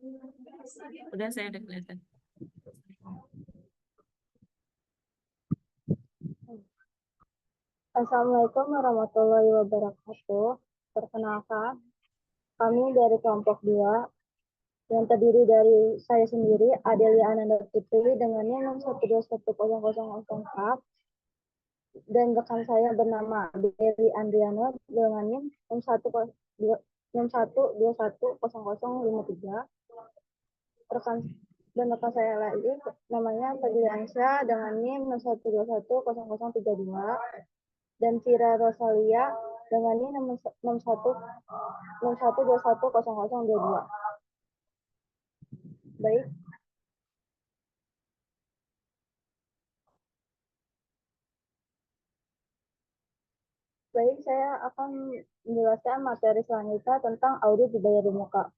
Udah, saya udah kelihatan. Assalamualaikum warahmatullahi wabarakatuh. Perkenalkan, kami dari kelompok 2 yang terdiri dari saya sendiri, Adelia Ananda Putri dengan NIM 1211004 dan rekan saya bernama Dewi Andriano dengan NIM 1210053. Rekan saya lagi namanya Fadliansyah dengan NIM 1210032 dan Vira Rosalia dengan NIM 61210022. Baik, saya akan menjelaskan materi selanjutnya tentang audit dibayar di muka.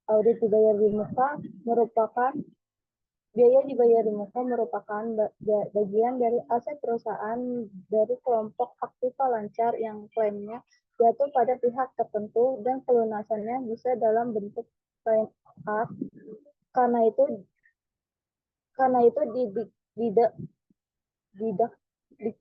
Audit dibayar di muka merupakan biaya dibayar di muka merupakan bagian dari aset perusahaan dari kelompok aktiva lancar yang klaimnya jatuh pada pihak tertentu dan pelunasannya bisa dalam bentuk claim up. Karena itu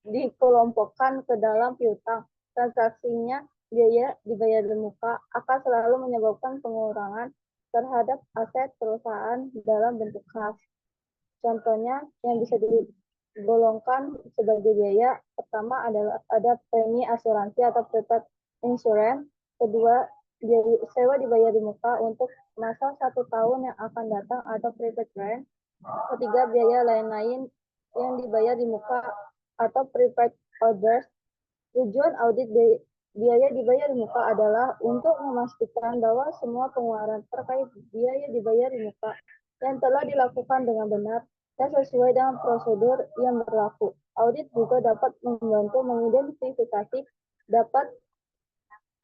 dikelompokkan ke dalam piutang. Transaksinya biaya dibayar di muka akan selalu menyebabkan pengurangan terhadap aset perusahaan dalam bentuk kas. Contohnya yang bisa digolongkan sebagai biaya pertama adalah ada premi asuransi atau prepaid insurance. Kedua, sewa dibayar di muka untuk masa 1 tahun yang akan datang atau prepaid rent. Ketiga, biaya lain-lain yang dibayar di muka atau prepaid orders. Tujuan audit biaya dibayar di muka adalah untuk memastikan bahwa semua pengeluaran terkait biaya dibayar di muka yang telah dilakukan dengan benar dan sesuai dengan prosedur yang berlaku. Audit juga dapat membantu mengidentifikasi, dapat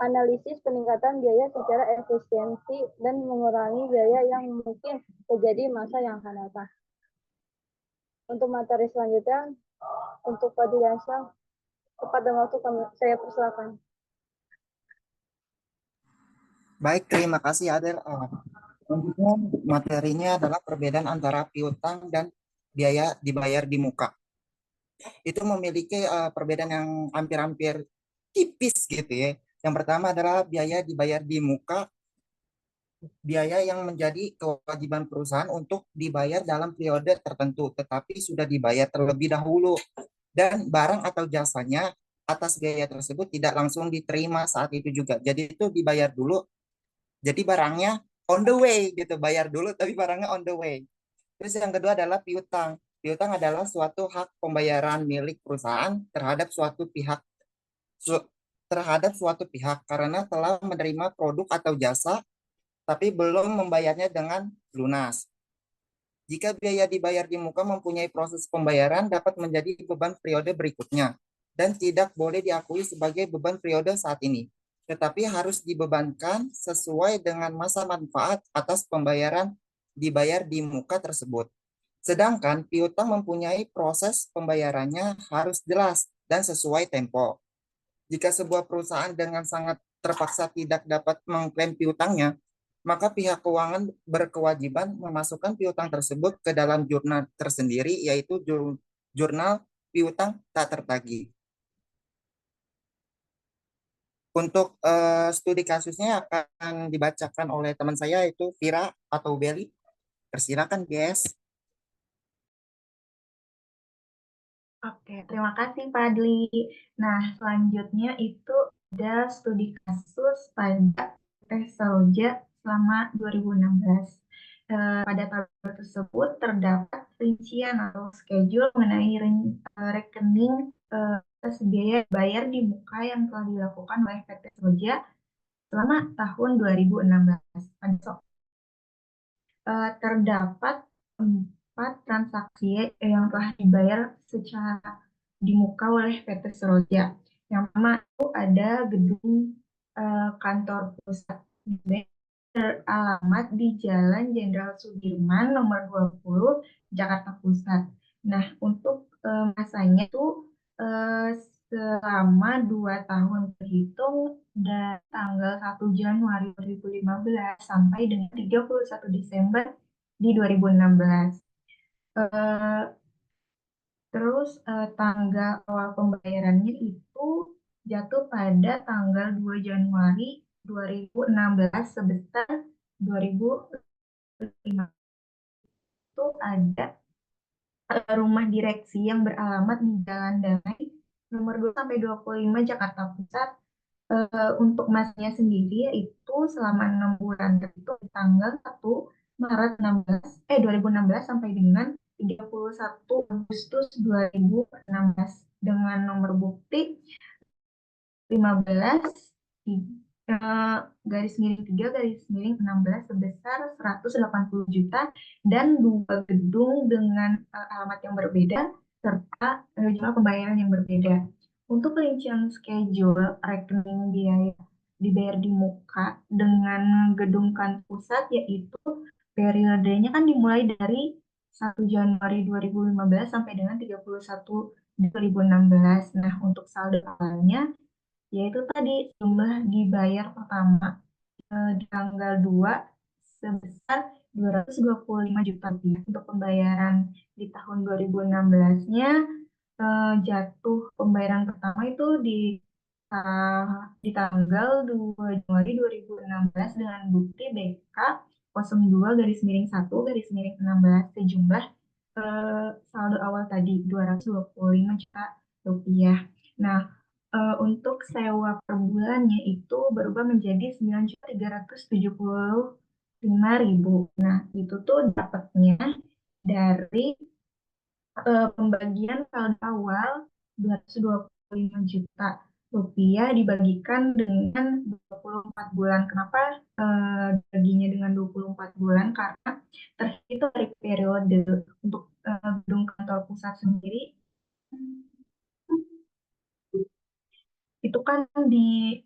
analisis peningkatan biaya secara efisiensi dan mengurangi biaya yang mungkin terjadi masa yang akan datang. Untuk materi selanjutnya, untuk Fadliansyah, tepat dan waktu saya persilakan. Baik, terima kasih Adel. Selanjutnya materinya adalah perbedaan antara piutang dan biaya dibayar di muka. Itu memiliki perbedaan yang hampir-hampir tipis gitu ya. Yang pertama adalah biaya dibayar di muka, biaya yang menjadi kewajiban perusahaan untuk dibayar dalam periode tertentu, tetapi sudah dibayar terlebih dahulu. Dan barang atau jasanya atas biaya tersebut tidak langsung diterima saat itu juga. Jadi itu dibayar dulu. Jadi barangnya on the way gitu, bayar dulu tapi barangnya on the way. Terus yang kedua adalah piutang. Piutang adalah suatu hak pembayaran milik perusahaan terhadap suatu pihak karena telah menerima produk atau jasa tapi belum membayarnya dengan lunas. Jika biaya dibayar di muka mempunyai proses pembayaran dapat menjadi beban periode berikutnya dan tidak boleh diakui sebagai beban periode saat ini, tetapi harus dibebankan sesuai dengan masa manfaat atas pembayaran dibayar di muka tersebut. Sedangkan piutang mempunyai proses pembayarannya harus jelas dan sesuai tempo. Jika sebuah perusahaan dengan sangat terpaksa tidak dapat mengklaim piutangnya, maka pihak keuangan berkewajiban memasukkan piutang tersebut ke dalam jurnal tersendiri, yaitu jurnal piutang tak tertagih. Untuk studi kasusnya akan dibacakan oleh teman saya, yaitu Vira atau Beli. Persilakan, guys. Oke, terima kasih Fadli. Nah, selanjutnya itu ada studi kasus pada tes Seroja selama 2016. Pada tabel tersebut terdapat rincian atau schedule mengenai rekening atas biaya bayar di muka yang telah dilakukan oleh PT Seroja selama tahun 2016. Terdapat 4 transaksi yang telah dibayar secara di muka oleh PT Seroja. Yang pertama itu ada gedung kantor pusat beralamat di Jalan Jenderal Sudirman nomor 20 Jakarta Pusat. Nah, untuk masanya itu selama 2 tahun terhitung dari tanggal 1 Januari 2015 sampai dengan 31 Desember di 2016. Terus tanggal awal pembayarannya itu jatuh pada tanggal 2 Januari 2016 sebesar 2005. Itu ada rumah direksi yang beralamat di Jalan Damai nomor 2 sampai 25 Jakarta Pusat. Untuk masnya sendiri yaitu selama 6 bulan terhitung tanggal 1 Maret 2016 sampai dengan 31 Agustus 2016 dengan nomor bukti 15 garis miring 3 garis miring 16 sebesar 180 juta dan 2 gedung dengan alamat yang berbeda serta jumlah pembayaran yang berbeda. Untuk rincian schedule rekening biaya dibayar di muka dengan gedung kan pusat yaitu periodenya kan dimulai dari 1 Januari 2015 sampai dengan 31 2016. Nah, untuk saldo awalnya yaitu tadi jumlah dibayar pertama di tanggal 2 sebesar 225 juta rupiah. Untuk pembayaran di tahun 2016-nya jatuh pembayaran pertama itu di tanggal 2 Januari 2016 dengan bukti BK 02 garis miring 1 garis miring 16 sejumlah saldo awal tadi 225 juta rupiah. Nah, untuk sewa per bulannya itu berubah menjadi 9.375.000. Nah, itu tuh dapatnya dari pembagian saldo awal 225 juta rupiah dibagikan dengan 24 bulan. Kenapa baginya dengan 24 bulan? Karena terhitung dari periode untuk gedung kantor pusat sendiri itu kan di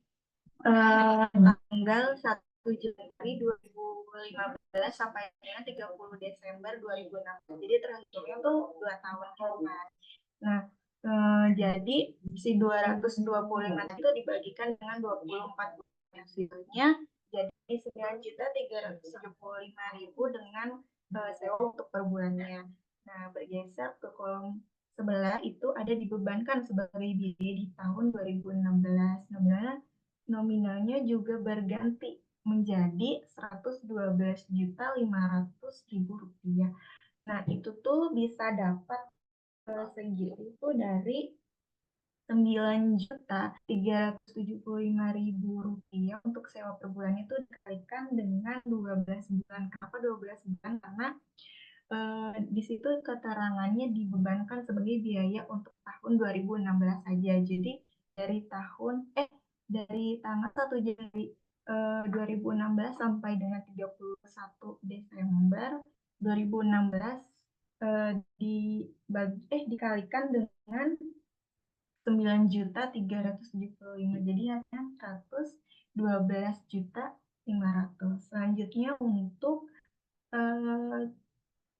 tanggal 1 Januari 2015 sampai dengan 30 Desember 2016. Jadi terhitungnya tuh 2 tahun kan. Nah, jadi si 225 itu dibagikan dengan 24 bulan hasilnya jadi 9.375.000 dengan sewa untuk per bulannya. Nah, bergeser ke kolom sebelah itu ada dibebankan sebagai biaya di tahun 2016. Nominalnya juga berganti menjadi 112.500.000 rupiah. Nah, itu tuh bisa dapat segitu itu dari 9.375.000 rupiah untuk sewa per bulan itu dikalikan dengan 12 bulan. Kenapa 12 bulan? Karena di situ keterangannya dibebankan sebagai biaya untuk tahun 2016 saja. Jadi dari tanggal 1 Januari 2016 sampai dengan 31 Desember 2016 dikalikan dengan 9.375. Jadi hasilnya 112.500. Selanjutnya untuk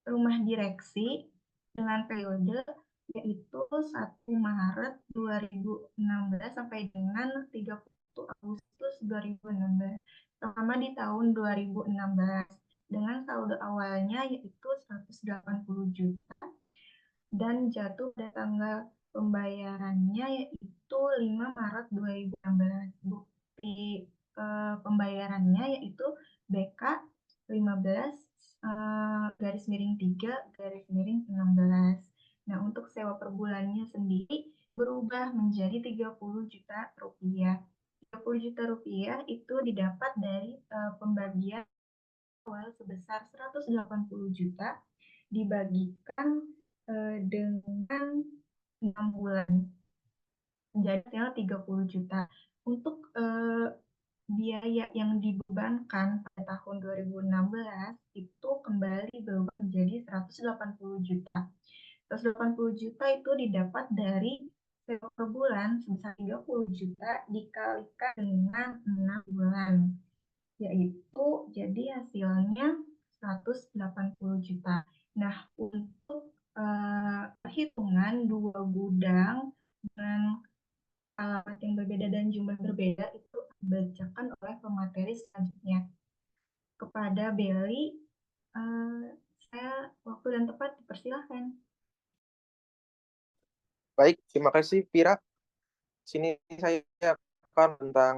rumah direksi dengan periode yaitu 1 Maret 2016 sampai dengan 30 Agustus 2016 selama di tahun 2016 dengan saldo awalnya yaitu 180 juta dan jatuh pada tanggal pembayarannya yaitu 5 Maret 2016. Bukti pembayarannya yaitu BK 15 garis miring 3 garis miring 16. Nah, untuk sewa per bulannya sendiri berubah menjadi 30 juta rupiah. 30 juta rupiah itu didapat dari pembagian awal sebesar 180 juta dibagikan dengan 6 bulan menjadi 30 juta. Untuk biaya yang dibebankan pada tahun 2016 itu kembali berubah menjadi 180 juta. 180 juta itu didapat dari sewa per bulan sebesar 30 juta dikalikan dengan 6 bulan. Yaitu jadi hasilnya 180 juta. Nah, untuk perhitungan 2 gudang dengan alamat yang berbeda dan jumlah berbeda itu dibacakan oleh pemateri selanjutnya. Kepada Belly, saya waktu dan tempat dipersilahkan. Baik, terima kasih Pira. Sini saya akan tentang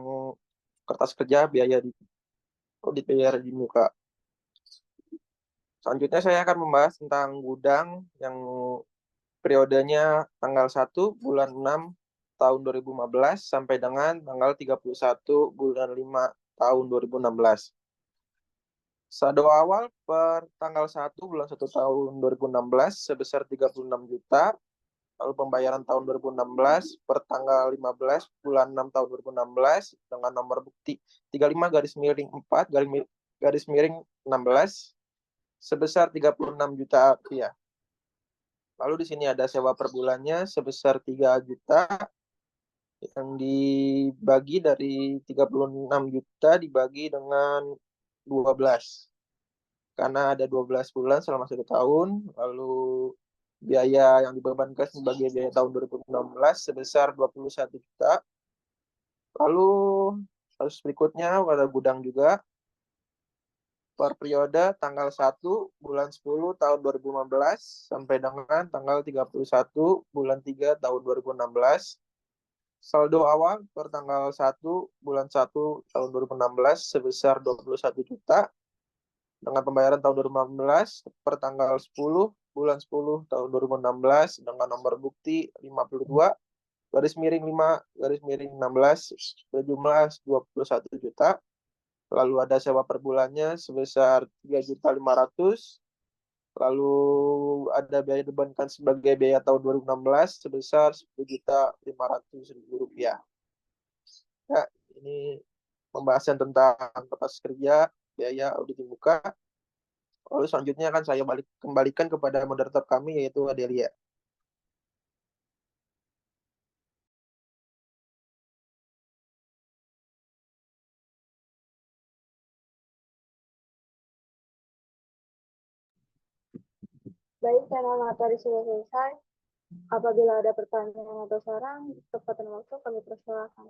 kertas kerja biaya di audit biaya di muka. Selanjutnya saya akan membahas tentang gudang yang periodenya tanggal 1 bulan 6 tahun 2015 sampai dengan tanggal 31 bulan 5 tahun 2016. Saldo awal per tanggal 1 bulan 1 tahun 2016 sebesar 36 juta. Lalu pembayaran tahun 2016 per tanggal 15 bulan 6 tahun 2016 dengan nomor bukti 35/4 garis miring 16 sebesar 36 juta rupiah. Lalu di sini ada sewa per bulannya sebesar 3 juta yang dibagi dari 36 juta dibagi dengan 12. Karena ada 12 bulan selama 1 tahun, lalu biaya yang dibebankan sebagai biaya tahun 2016 sebesar 21 juta. Lalu kasus berikutnya pada gudang juga per periode tanggal 1 bulan 10 tahun 2015 sampai dengan tanggal 31 bulan 3 tahun 2016. Saldo awal per tanggal 1 bulan 1 tahun 2016 sebesar 21 juta dengan pembayaran tahun 2016 per tanggal 10 bulan 10 tahun 2016 dengan nomor bukti 52 garis miring 5 garis miring 16 berjumlah 21 juta. Lalu ada sewa per bulannya sebesar 3.500.000. Lalu ada biaya dibebankan sebagai biaya tahun 2016 sebesar 10.500.000 rupiah. Ya, ini pembahasan tentang kertas kerja biaya audit muka. Lalu selanjutnya akan saya kembalikan kepada moderator kami yaitu Adelia. Baik, panel materi sudah selesai. Apabila ada pertanyaan atau saran, tepat dan waktu kami persilakan.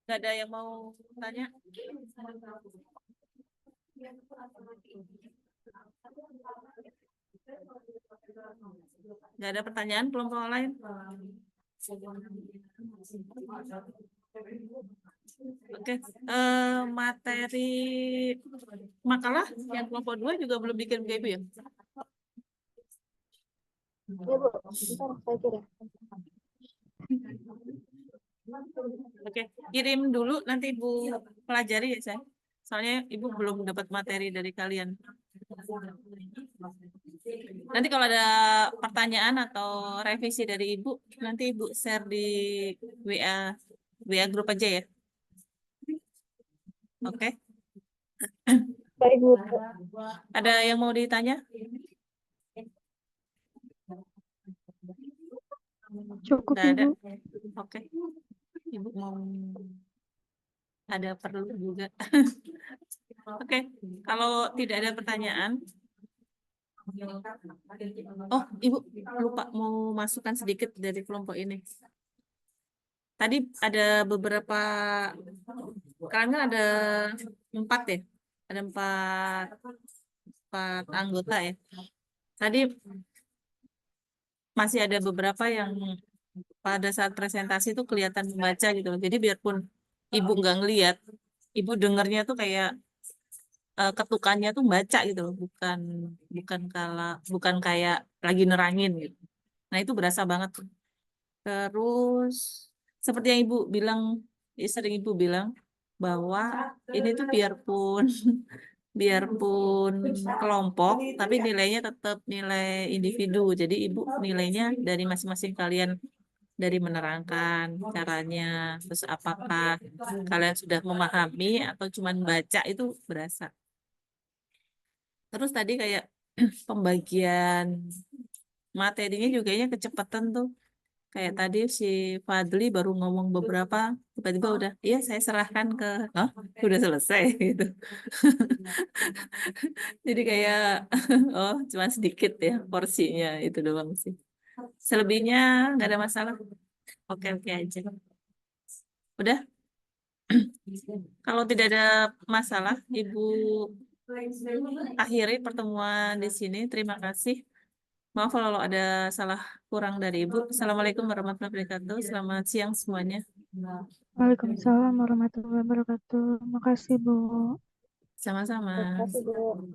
Nggak ada yang mau tanya? Nggak ada pertanyaan kelompok lain? Oke, materi makalah yang kelompok 2 juga belum bikin ke Ibu ya? Ya Bu, bentar saya kirim. Oke, kirim dulu nanti Ibu pelajari ya saya. Soalnya Ibu belum dapat materi dari kalian. Nanti kalau ada pertanyaan atau revisi dari Ibu, nanti Ibu share di WA grup aja ya. Oke. Baik Bu. Ada yang mau ditanya? Cukup Nggak ada. Ibu. Oke. Ibu mau ada perlu juga. Oke, kalau tidak ada pertanyaan. Oh, Ibu lupa mau masukkan sedikit dari kelompok ini. Tadi ada beberapa, kalian kan ada 4 ya? Ada 4 rapat anggota ya. Tadi masih ada beberapa yang pada saat presentasi itu kelihatan membaca gitu loh. Jadi biarpun ibu nggak ngeliat, ibu dengernya tuh kayak ketukannya tuh baca gitu loh, bukan kayak lagi nerangin gitu. Nah itu berasa banget tuh. Terus seperti yang ibu bilang, sering ibu bilang bahwa ini tuh biarpun kelompok, tapi nilainya tetap nilai individu. Jadi ibu nilainya dari masing-masing kalian, dari menerangkan caranya, terus apakah kalian sudah memahami atau cuman baca itu berasa. Terus tadi kayak pembagian materinya juga kayaknya kecepatan tuh. Kayak tadi si Fadli baru ngomong beberapa, tiba-tiba udah, iya saya serahkan ke, oh udah selesai gitu. Jadi kayak, oh cuma sedikit ya porsinya, itu doang sih. Selebihnya nggak ada masalah. Oke-oke aja. Udah, kalau tidak ada masalah, Ibu akhiri pertemuan di sini. Terima kasih. Maaf kalau ada salah kurang dari Ibu. Assalamualaikum warahmatullahi wabarakatuh. Selamat siang semuanya. Waalaikumsalam warahmatullahi wabarakatuh. Makasih, Bu. Sama-sama. Terima kasih, Bu.